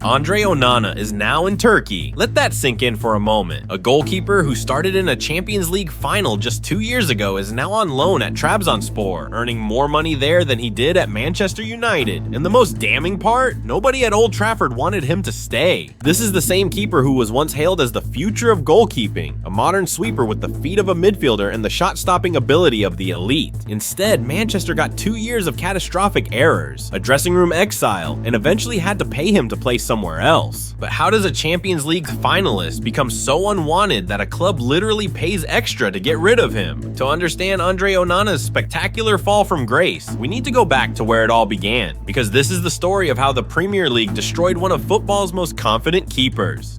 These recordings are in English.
André Onana is now in Turkey. Let that sink in for a moment. A goalkeeper who started in a Champions League final just 2 years ago is now on loan at Trabzonspor, earning more money there than he did at Manchester United. And the most damning part? Nobody at Old Trafford wanted him to stay. This is the same keeper who was once hailed as the future of goalkeeping, a modern sweeper with the feet of a midfielder and the shot-stopping ability of the elite. Instead, Manchester got 2 years of catastrophic errors, a dressing room exile, and eventually had to pay him to play somewhere else. But how does a Champions League finalist become so unwanted that a club literally pays extra to get rid of him? To understand André Onana's spectacular fall from grace, we need to go back to where it all began, because this is the story of how the Premier League destroyed one of football's most confident keepers.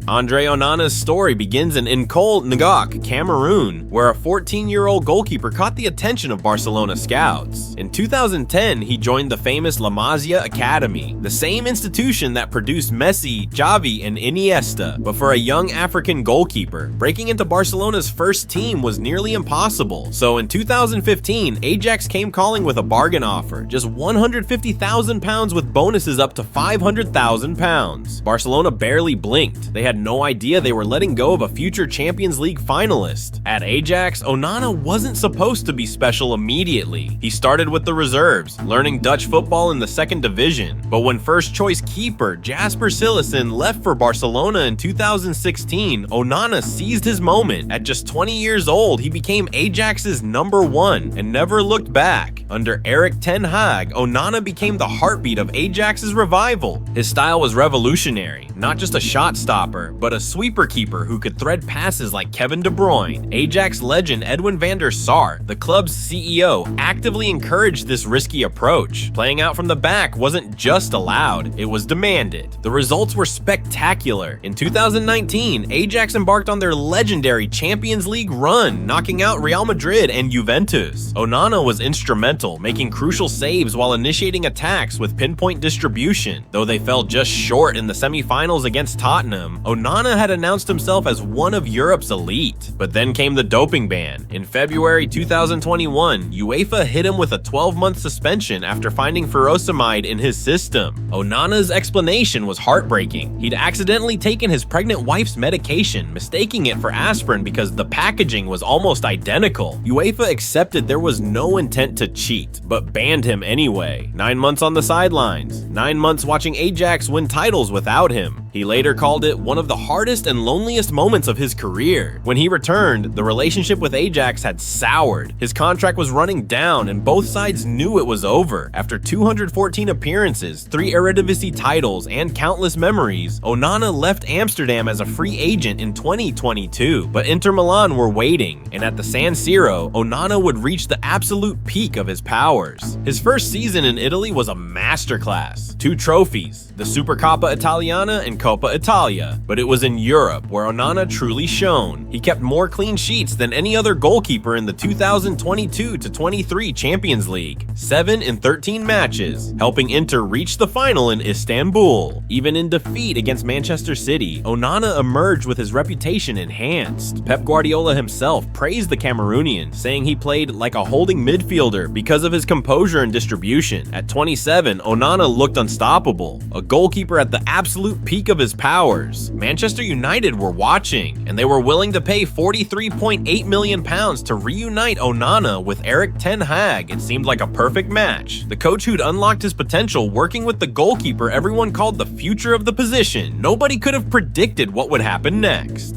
André Onana's story begins in Nkol Ngok, Cameroon, where a 14-year-old goalkeeper caught the attention of Barcelona scouts. In 2010, he joined the famous La Masia Academy, the same institution that produced Messi, Xavi, and Iniesta. But for a young African goalkeeper, breaking into Barcelona's first team was nearly impossible. So in 2015, Ajax came calling with a bargain offer, just £150,000 with bonuses up to £500,000. Barcelona barely blinked. They had no idea they were letting go of a future Champions League finalist. At Ajax, Onana wasn't supposed to be special immediately. He started with the reserves, learning Dutch football in the second division. But when first-choice keeper Jasper Cillessen left for Barcelona in 2016, Onana seized his moment. At just 20 years old, he became Ajax's #1 and never looked back. Under Erik ten Hag, Onana became the heartbeat of Ajax's revival. His style was revolutionary, not just a shot stopper, but a sweeper keeper who could thread passes like Kevin De Bruyne. Ajax legend Edwin van der Sar, the club's CEO, actively encouraged this risky approach. Playing out from the back wasn't just allowed, it was demanded. The results were spectacular. In 2019, Ajax embarked on their legendary Champions League run, knocking out Real Madrid and Juventus. Onana was instrumental, making crucial saves while initiating attacks with pinpoint distribution. Though they fell just short in the semi-finals against Tottenham, Onana had announced himself as one of Europe's elite. But then came the doping ban. In February 2021, UEFA hit him with a 12-month suspension after finding furosemide in his system. Onana's explanation was heartbreaking. He'd accidentally taken his pregnant wife's medication, mistaking it for aspirin because the packaging was almost identical. UEFA accepted there was no intent to cheat, but banned him anyway. 9 months on the sidelines, 9 months watching Ajax win titles without him. He later called it one of the hardest and loneliest moments of his career. When he returned, the relationship with Ajax had soured. His contract was running down and both sides knew it was over. After 214 appearances, 3 Eredivisie titles, and countless memories, Onana left Amsterdam as a free agent in 2022. But Inter Milan were waiting, and at the San Siro, Onana would reach the absolute peak of his powers. His first season in Italy was a masterclass. 2 trophies, the Supercoppa Italiana and Coppa Italia, but it was in Europe where Onana truly shone. He kept more clean sheets than any other goalkeeper in the 2022-23 Champions League, 7 in 13 matches, helping Inter reach the final in Istanbul. Even in defeat against Manchester City, Onana emerged with his reputation enhanced. Pep Guardiola himself praised the Cameroonian, saying he played like a holding midfielder because of his composure and distribution. At 27, Onana looked unstoppable, a goalkeeper at the absolute peak of his powers. Manchester United were watching, and they were willing to pay £43.8 million to reunite Onana with Erik ten Hag. It seemed like a perfect match. The coach who'd unlocked his potential working with the goalkeeper everyone called the future of the position. Nobody could have predicted what would happen next.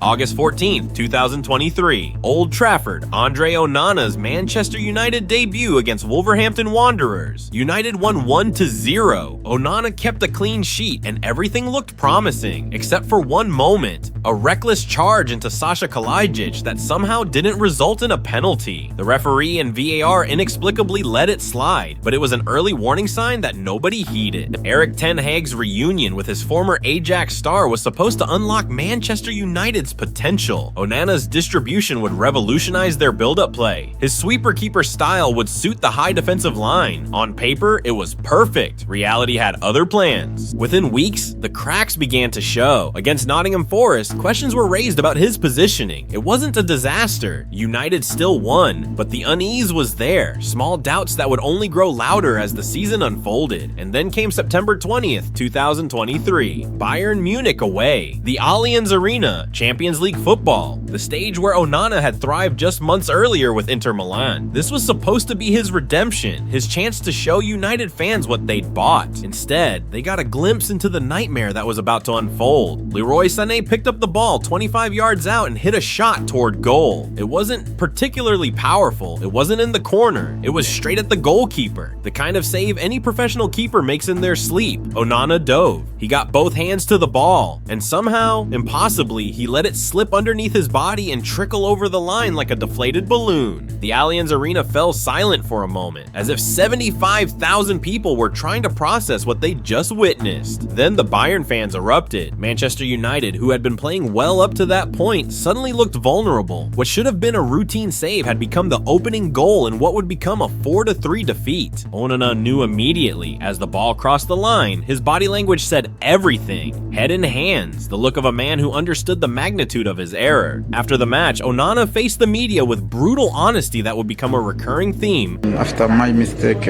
August 14th, 2023. Old Trafford, André Onana's Manchester United debut against Wolverhampton Wanderers. United won 1-0. Onana kept a clean sheet and everything looked promising, except for one moment, a reckless charge into Sasha Kalajdzic that somehow didn't result in a penalty. The referee and VAR inexplicably let it slide, but it was an early warning sign that nobody heeded. Erik ten Hag's reunion with his former Ajax star was supposed to unlock Manchester United's immense potential. Onana's distribution would revolutionize their build-up play. His sweeper-keeper style would suit the high defensive line. On paper, it was perfect. Reality had other plans. Within weeks, the cracks began to show. Against Nottingham Forest, questions were raised about his positioning. It wasn't a disaster. United still won, but the unease was there. Small doubts that would only grow louder as the season unfolded. And then came September 20th, 2023. Bayern Munich away. The Allianz Arena, Champions League football. The stage where Onana had thrived just months earlier with Inter Milan. This was supposed to be his redemption, his chance to show United fans what they'd bought. Instead, they got a glimpse into the nightmare that was about to unfold. Leroy Sané picked up the ball 25 yards out and hit a shot toward goal. It wasn't particularly powerful. It wasn't in the corner. It was straight at the goalkeeper. The kind of save any professional keeper makes in their sleep. Onana dove. He got both hands to the ball, and somehow, impossibly, he let it slip underneath his body and trickle over the line like a deflated balloon. The Allianz Arena fell silent for a moment, as if 75,000 people were trying to process what they just witnessed. Then the Bayern fans erupted. Manchester United, who had been playing well up to that point, suddenly looked vulnerable. What should have been a routine save had become the opening goal in what would become a 4-3 defeat. Onana knew immediately. As the ball crossed the line, his body language said everything. Head and hands, the look of a man who understood the magnitude of his error. After the match, Onana faced the media with brutal honesty that would become a recurring theme. After my mistake,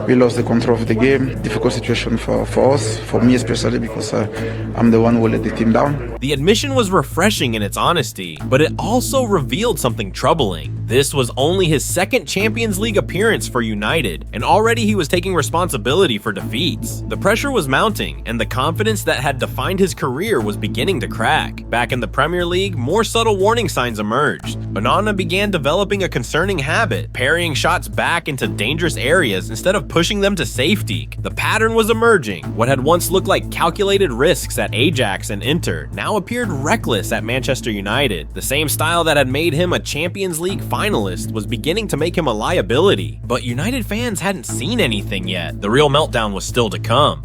we lost the control of the game. Difficult situation for us, for me especially, because I'm the one who let the team down. The admission was refreshing in its honesty, but it also revealed something troubling. This was only his second Champions League appearance for United, and already he was taking responsibility for defeats. The pressure was mounting, and the confidence that had defined his career was beginning to crack. Back in the Premier League, more subtle warning signs emerged. Onana began developing a concerning habit, parrying shots back into dangerous areas instead of pushing them to safety. The pattern was emerging. What had once looked like calculated risks at Ajax and Inter now appeared reckless at Manchester United. The same style that had made him a Champions League finalist was beginning to make him a liability. But United fans hadn't seen anything yet. The real meltdown was still to come.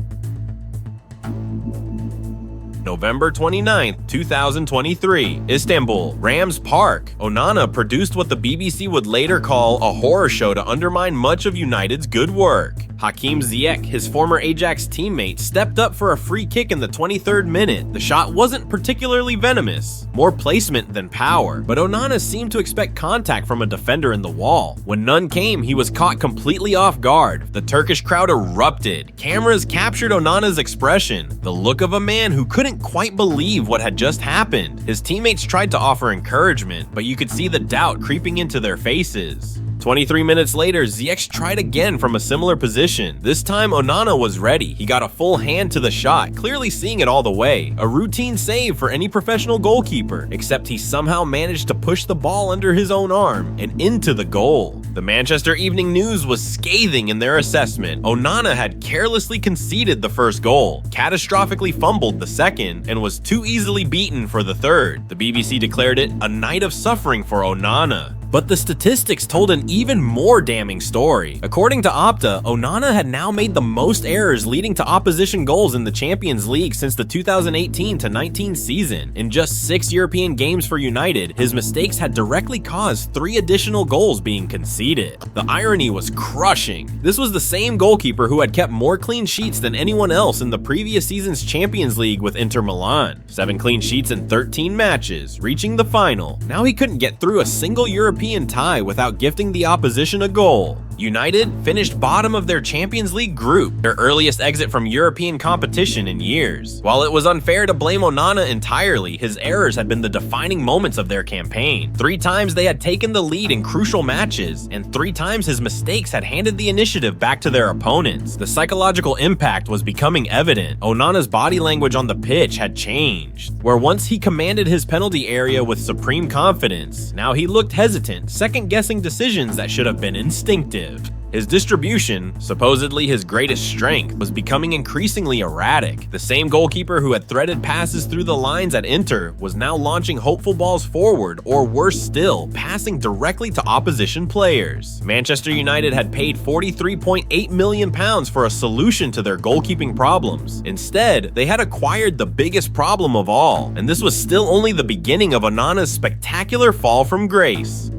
November 29th, 2023, Istanbul, Rams Park. Onana produced what the BBC would later call a horror show to undermine much of United's good work. Hakim Ziyech, his former Ajax teammate, stepped up for a free kick in the 23rd minute. The shot wasn't particularly venomous, more placement than power, but Onana seemed to expect contact from a defender in the wall. When none came, he was caught completely off guard. The Turkish crowd erupted. Cameras captured Onana's expression, the look of a man who couldn't quite believe what had just happened. His teammates tried to offer encouragement, but you could see the doubt creeping into their faces. 23 minutes later, Ziyech tried again from a similar position. This time, Onana was ready. He got a full hand to the shot, clearly seeing it all the way. A routine save for any professional goalkeeper, except he somehow managed to push the ball under his own arm and into the goal. The Manchester Evening News was scathing in their assessment. Onana had carelessly conceded the first goal, catastrophically fumbled the second, and was too easily beaten for the third. The BBC declared it a night of suffering for Onana. But the statistics told an even more damning story. According to Opta, Onana had now made the most errors leading to opposition goals in the Champions League since the 2018-19 season. In just 6 European games for United, his mistakes had directly caused 3 additional goals being conceded. The irony was crushing. This was the same goalkeeper who had kept more clean sheets than anyone else in the previous season's Champions League with Inter Milan. 7 clean sheets in 13 matches, reaching the final. Now he couldn't get through a single European tie without gifting the opposition a goal. United finished bottom of their Champions League group, their earliest exit from European competition in years. While it was unfair to blame Onana entirely, his errors had been the defining moments of their campaign. 3 times they had taken the lead in crucial matches, and 3 times his mistakes had handed the initiative back to their opponents. The psychological impact was becoming evident. Onana's body language on the pitch had changed. Where once he commanded his penalty area with supreme confidence, now he looked hesitant, second-guessing decisions that should have been instinctive. His distribution, supposedly his greatest strength, was becoming increasingly erratic. The same goalkeeper who had threaded passes through the lines at Inter was now launching hopeful balls forward, or worse still, passing directly to opposition players. Manchester United had paid £43.8 million for a solution to their goalkeeping problems. Instead, they had acquired the biggest problem of all, and this was still only the beginning of Onana's spectacular fall from grace.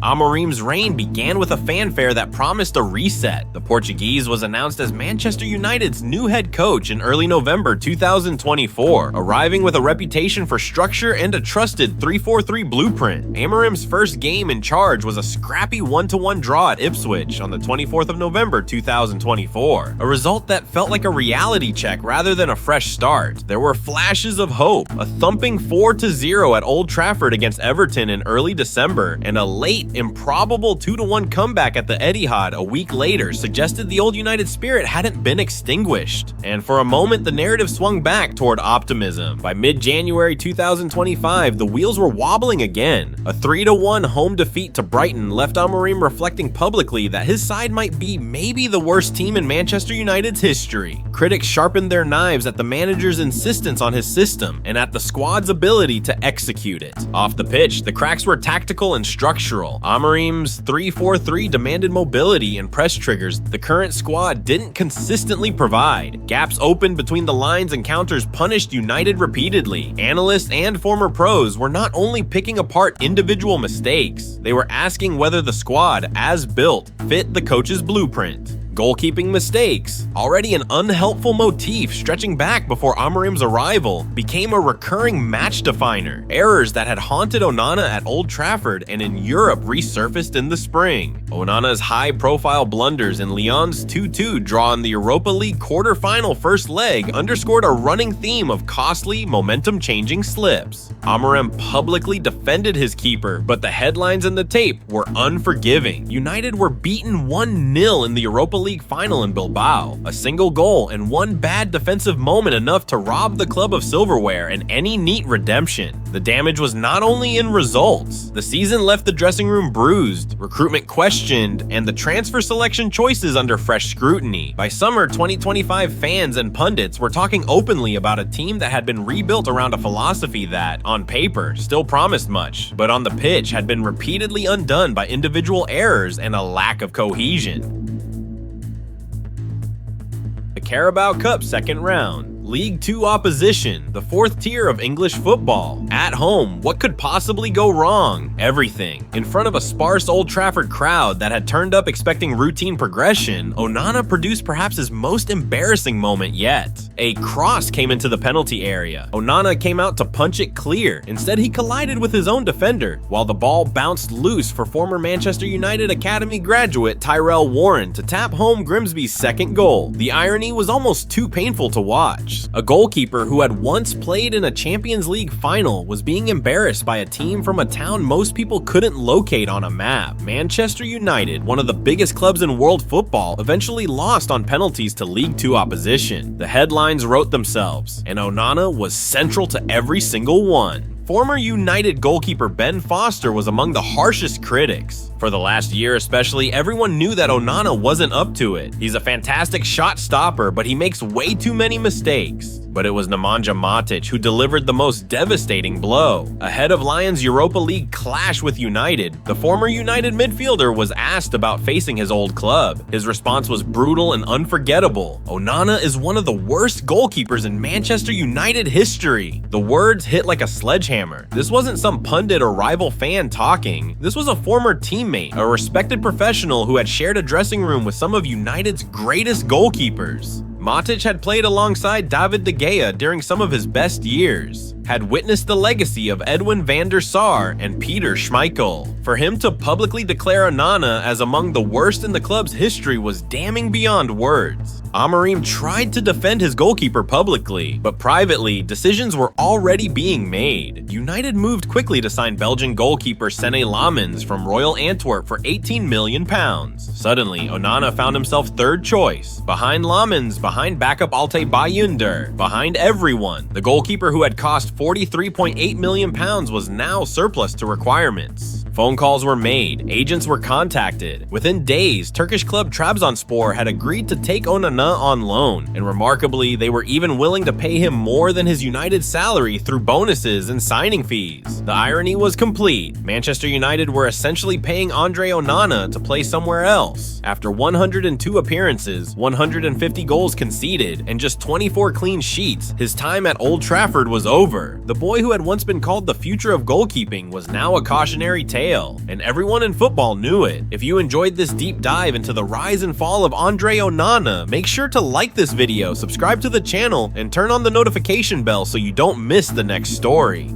Amorim's reign began with a fanfare that promised a reset. The Portuguese was announced as Manchester United's new head coach in early November 2024, arriving with a reputation for structure and a trusted 3-4-3 blueprint. Amorim's first game in charge was a scrappy 1-1 draw at Ipswich on the 24th of November 2024, a result that felt like a reality check rather than a fresh start. There were flashes of hope, a thumping 4-0 at Old Trafford against Everton in early December, and a late improbable 2-1 comeback at the Etihad a week later suggested the old United spirit hadn't been extinguished. And for a moment, the narrative swung back toward optimism. By mid-January 2025, the wheels were wobbling again. A 3-1 home defeat to Brighton left Amorim reflecting publicly that his side might be maybe the worst team in Manchester United's history. Critics sharpened their knives at the manager's insistence on his system and at the squad's ability to execute it. Off the pitch, the cracks were tactical and structural. Amorim's 3-4-3 demanded mobility and press triggers the current squad didn't consistently provide. Gaps opened between the lines and counters punished United repeatedly. Analysts and former pros were not only picking apart individual mistakes, they were asking whether the squad, as built, fit the coach's blueprint. Goalkeeping mistakes, already an unhelpful motif stretching back before Amorim's arrival, became a recurring match definer. Errors that had haunted Onana at Old Trafford and in Europe resurfaced in the spring. Onana's high-profile blunders in Lyon's 2-2 draw in the Europa League quarter-final first leg underscored a running theme of costly, momentum-changing slips. Amorim publicly defended his keeper, but the headlines and the tape were unforgiving. United were beaten 1-0 in the Europa League final in Bilbao. A single goal and one bad defensive moment enough to rob the club of silverware and any neat redemption. The damage was not only in results. The season left the dressing room bruised, recruitment questioned, and the transfer selection choices under fresh scrutiny. By summer 2025, fans and pundits were talking openly about a team that had been rebuilt around a philosophy that, on paper, still promised much, but on the pitch had been repeatedly undone by individual errors and a lack of cohesion. The Carabao Cup second round. League 2 opposition, the fourth tier of English football. At home, what could possibly go wrong? Everything. In front of a sparse Old Trafford crowd that had turned up expecting routine progression, Onana produced perhaps his most embarrassing moment yet. A cross came into the penalty area. Onana came out to punch it clear. Instead, he collided with his own defender, while the ball bounced loose for former Manchester United Academy graduate Tyrell Warren to tap home Grimsby's second goal. The irony was almost too painful to watch. A goalkeeper who had once played in a Champions League final was being embarrassed by a team from a town most people couldn't locate on a map. Manchester United, one of the biggest clubs in world football, eventually lost on penalties to League 2 opposition. The headlines wrote themselves, and Onana was central to every single one. Former United goalkeeper Ben Foster was among the harshest critics. For the last year especially, everyone knew that Onana wasn't up to it. He's a fantastic shot stopper, but he makes way too many mistakes. But it was Nemanja Matic who delivered the most devastating blow. Ahead of Lions' Europa League clash with United, the former United midfielder was asked about facing his old club. His response was brutal and unforgettable. Onana is one of the worst goalkeepers in Manchester United history. The words hit like a sledgehammer. This wasn't some pundit or rival fan talking. This was a former teammate, a respected professional who had shared a dressing room with some of United's greatest goalkeepers. Matic had played alongside David De Gea during some of his best years, had witnessed the legacy of Edwin van der Sar and Peter Schmeichel. For him to publicly declare Onana as among the worst in the club's history was damning beyond words. Amorim tried to defend his goalkeeper publicly, but privately, decisions were already being made. United moved quickly to sign Belgian goalkeeper Senne Lammens from Royal Antwerp for £18 million. Suddenly, Onana found himself third choice, behind Lammens, behind backup Altay Bayunder, behind everyone. The goalkeeper who had cost £43.8 million was now surplus to requirements. Phone calls were made, agents were contacted. Within days, Turkish club Trabzonspor had agreed to take Onana on loan, and remarkably, they were even willing to pay him more than his United salary through bonuses and signing fees. The irony was complete. Manchester United were essentially paying André Onana to play somewhere else. After 102 appearances, 150 goals conceded, and just 24 clean sheets, his time at Old Trafford was over. The boy who had once been called the future of goalkeeping was now a cautionary tale, and everyone in football knew it. If you enjoyed this deep dive into the rise and fall of André Onana, make sure to like this video, subscribe to the channel, and turn on the notification bell so you don't miss the next story.